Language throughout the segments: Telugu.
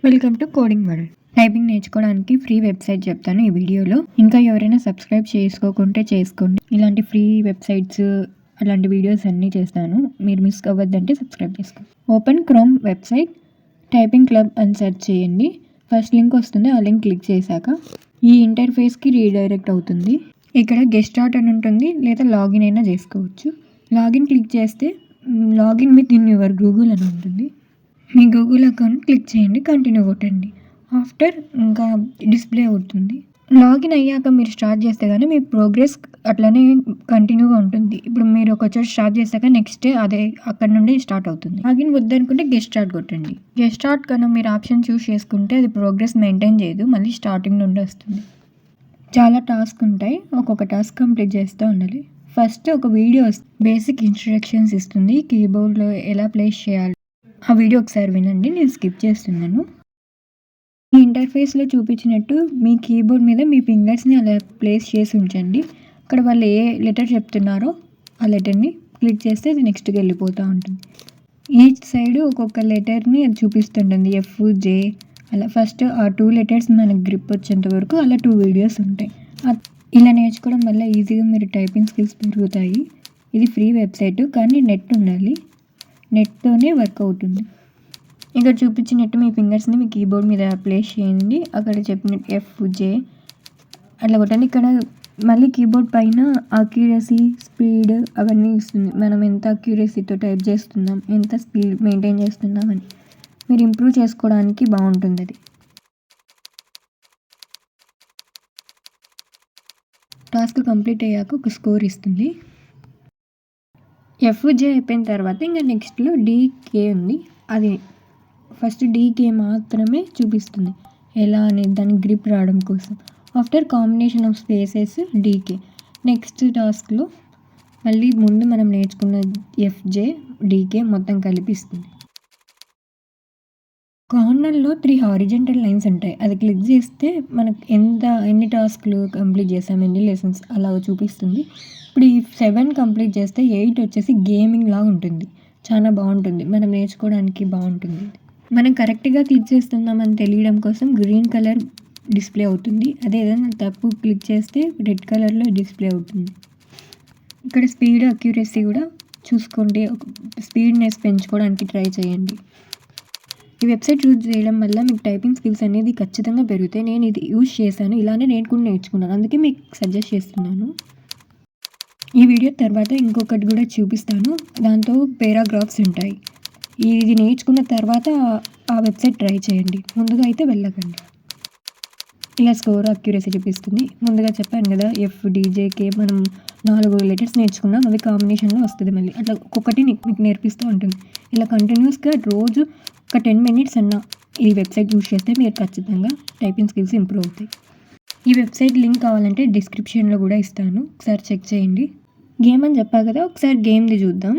Welcome to coding world. Typing నేర్చుకోవడానికి ఫ్రీ వెబ్సైట్ చెప్తాను ఈ వీడియోలో. ఇంకా ఎవరైనా సబ్స్క్రైబ్ చేసుకోకుంటే చేసుకోండి. ఇలాంటి ఫ్రీ వెబ్సైట్స్ అలాంటి వీడియోస్ అన్నీ చేస్తాను. మీరు మిస్ అవ్వద్దంటే సబ్స్క్రైబ్ చేసుకోండి. Open chrome website, typing club అని సెర్చ్ చేయండి. ఫస్ట్ లింక్ వస్తుంది. ఆ లింక్ క్లిక్ చేశాక ఈ ఇంటర్ఫేస్కి రీడైరెక్ట్ అవుతుంది. ఇక్కడ గెట్ స్టార్ట్ అని ఉంటుంది, లేదా లాగిన్ అయినా చేసుకోవచ్చు. లాగిన్ క్లిక్ చేస్తే login with in your Google అని ఉంటుంది. మీ గూగుల్ అకౌంట్ క్లిక్ చేయండి, కంటిన్యూ కొట్టండి. ఆఫ్టర్ ఇంకా డిస్ప్లే అవుతుంది. లాగిన్ అయ్యాక మీరు స్టార్ట్ చేస్తే కానీ మీ ప్రోగ్రెస్ అట్లనే కంటిన్యూగా ఉంటుంది. ఇప్పుడు మీరు ఒక చోట స్టార్ట్ చేశాక నెక్స్ట్ డే అదే అక్కడ నుండి స్టార్ట్ అవుతుంది. లాగిన్ వద్దనుకుంటే గెట్ స్టార్ట్ కొట్టండి. గెట్ స్టార్ట్ కన్నా మీరు ఆప్షన్ చూస్ చేసుకుంటే అది ప్రోగ్రెస్ మెయింటైన్ చేయదు, మళ్ళీ స్టార్టింగ్ నుండి వస్తుంది. చాలా టాస్క్ ఉంటాయి, ఒక్కొక్క టాస్క్ కంప్లీట్ చేస్తూ ఉండాలి. ఫస్ట్ ఒక వీడియో బేసిక్ ఇన్స్ట్రక్షన్స్ ఇస్తుంది, కీబోర్డ్లో ఎలా ప్లేస్ చేయాలి. ఆ వీడియో ఒకసారి వినండి, నేను స్కిప్ చేస్తున్నాను. ఈ ఇంటర్ఫేస్లో చూపించినట్టు మీ కీబోర్డ్ మీద మీ ఫింగర్స్ని అలా ప్లేస్ చేసి ఉంచండి. అక్కడ వాళ్ళు ఏ లెటర్ చెప్తున్నారో ఆ లెటర్ని క్లిక్ చేస్తే అది నెక్స్ట్కి వెళ్ళిపోతూ ఉంటుంది. ఈచ్ సైడ్ ఒక్కొక్క లెటర్ని అది చూపిస్తుంటుంది, ఎఫ్, జే అలా. ఫస్ట్ ఆ 2 లెటర్స్ మనకు గ్రిప్ వచ్చేంత వరకు అలా 2 వీడియోస్ ఉంటాయి. ఇలా నేర్చుకోవడం వల్ల ఈజీగా మీరు టైపింగ్ స్కిల్స్ పెరుగుతాయి. ఇది ఫ్రీ వెబ్సైట్, కానీ నెట్ ఉండాలి. నెట్తోనే వర్క్ అవుతుంది. ఇక్కడ చూపించినట్టు మీ ఫింగర్స్ని మీ కీబోర్డ్ మీద ప్లేస్ చేయండి. అక్కడ చెప్పినట్టు ఎఫ్, జే అట్లా కొట్టండి. ఇక్కడ మళ్ళీ కీబోర్డ్ పైన అక్యురసీ, స్పీడ్ అవన్నీ ఇస్తుంది. మనం ఎంత అక్యురసీతో టైప్ చేస్తున్నాం, ఎంత స్పీడ్ మెయింటైన్ చేస్తున్నాం అని మీరు ఇంప్రూవ్ చేసుకోవడానికి బాగుంటుంది అది. టాస్క్ కంప్లీట్ అయ్యాక ఒక స్కోర్ ఇస్తుంది. ఎఫ్, జే అయిపోయిన తర్వాత ఇంకా నెక్స్ట్లో డీకే ఉంది. అది ఫస్ట్ డీకే మాత్రమే చూపిస్తుంది ఎలా అనేది, దానికి గ్రిప్ రావడం కోసం. ఆఫ్టర్ కాంబినేషన్ ఆఫ్ స్పేసెస్ డీకే. నెక్స్ట్ టాస్క్లో మళ్ళీ ముందు మనం నేర్చుకున్న ఎఫ్, జే, డీకే మొత్తం కలిపిస్తుంది. కార్నర్లో 3 హారిజెంటల్ లైన్స్ ఉంటాయి, అది క్లిక్ చేస్తే మనకు ఎన్ని టాస్క్లు కంప్లీట్ చేసాం, ఎన్ని లెసన్స్ అలా చూపిస్తుంది. ఇప్పుడు ఈ 7 కంప్లీట్ చేస్తే 8 వచ్చేసి గేమింగ్ లాగా ఉంటుంది. చాలా బాగుంటుంది, మనం నేర్చుకోవడానికి బాగుంటుంది. మనం కరెక్ట్గా క్లిక్ చేస్తున్నామని తెలియడం కోసం గ్రీన్ కలర్ డిస్ప్లే అవుతుంది. అదే ఏదైనా తప్పు క్లిక్ చేస్తే రెడ్ కలర్లో డిస్ప్లే అవుతుంది. ఇక్కడ స్పీడ్, అక్యురసీ కూడా చూసుకోండి. స్పీడ్నెస్ పెంచుకోవడానికి ట్రై చేయండి. ఈ వెబ్సైట్ యూజ్ చేయడం వల్ల మీకు టైపింగ్ స్కిల్స్ అనేది ఖచ్చితంగా పెరుగుతాయి. నేను ఇది యూజ్ చేశాను, ఇలానే నేను కూడా నేర్చుకున్నాను, అందుకే మీకు సజెస్ట్ చేస్తున్నాను. ఈ వీడియో తర్వాత ఇంకొకటి కూడా చూపిస్తాను, దాంతో పారాగ్రాఫ్స్ ఉంటాయి. ఇది నేర్చుకున్న తర్వాత ఆ వెబ్సైట్ ట్రై చేయండి, ముందుగా అయితే వెళ్ళకండి. ఇలా స్కోర్, అక్యురసీ చూపిస్తుంది. ముందుగా చెప్పాను కదా, ఎఫ్, డీజేకే మనం 4 లెటర్స్ నేర్చుకున్నాం, అవి కాంబినేషన్లో వస్తుంది. మళ్ళీ అట్లా ఒక్కొక్కటి మీకు నేర్పిస్తూ ఉంటుంది. ఇలా కంటిన్యూస్గా రోజు ఒక 10 మినిట్స్ అన్న ఈ వెబ్సైట్ యూజ్ చేస్తే మీరు ఖచ్చితంగా టైపింగ్ స్కిల్స్ ఇంప్రూవ్ అవుతాయి. ఈ వెబ్సైట్ లింక్ కావాలంటే డిస్క్రిప్షన్లో కూడా ఇస్తాను, ఒకసారి చెక్ చేయండి. గేమ్ అని చెప్పా కదా, ఒకసారి గేమ్ది చూద్దాం.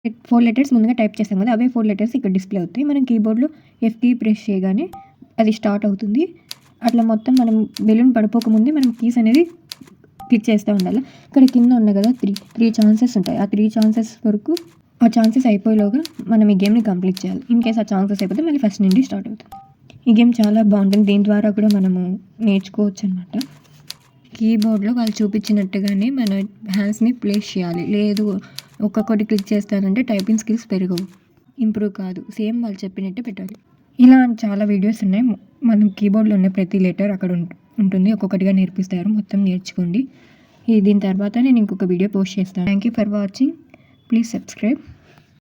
4 లెటర్స్ ముందుగా టైప్ చేస్తాం కదా, అవే 4 లెటర్స్ ఇక్కడ డిస్ప్లే అవుతాయి. మనం కీబోర్డ్లో ఎఫ్ కీ ప్రెస్ చేయగానే అది స్టార్ట్ అవుతుంది. అట్లా మొత్తం మనం బెలూన్ పడిపోకముందే మనం కీస్ అనేది క్లిక్ చేస్తూ ఉండాలి. ఇక్కడ కింద ఉన్నాయి కదా 3 ఛాన్సెస్ ఉంటాయి. ఆ 3 ఛాన్సెస్ వరకు, ఆ ఛాన్సెస్ అయిపోయేలోగా మనం ఈ గేమ్ని కంప్లీట్ చేయాలి. ఇన్ కేస్ ఆ ఛాన్సెస్ అయిపోతే మళ్ళీ ఫస్ట్ నుండి స్టార్ట్ అవుతుంది. ఈ గేమ్ చాలా బాగుంటుంది, దీని ద్వారా కూడా మనము నేర్చుకోవచ్చు అనమాట. కీబోర్డ్లో వాళ్ళు చూపించినట్టుగానే మన హ్యాండ్స్ని ప్లేస్ చేయాలి, లేదు ఒక్కొక్కటి క్లిక్ చేస్తానంటే టైపింగ్ స్కిల్స్ పెరగవు, ఇంప్రూవ్ కాదు. సేమ్ వాళ్ళు చెప్పినట్టే పెట్టాలి. ఇలా చాలా వీడియోస్ ఉన్నాయి, మనం కీబోర్డ్లో ఉన్న ప్రతి లెటర్ అక్కడ ఉంటుంది, ఒక్కొక్కటిగా నేర్పిస్తారు. మొత్తం నేర్చుకోండి. దీని తర్వాత నేను ఇంకొక వీడియో పోస్ట్ చేస్తాను. Thank you for watching, please subscribe.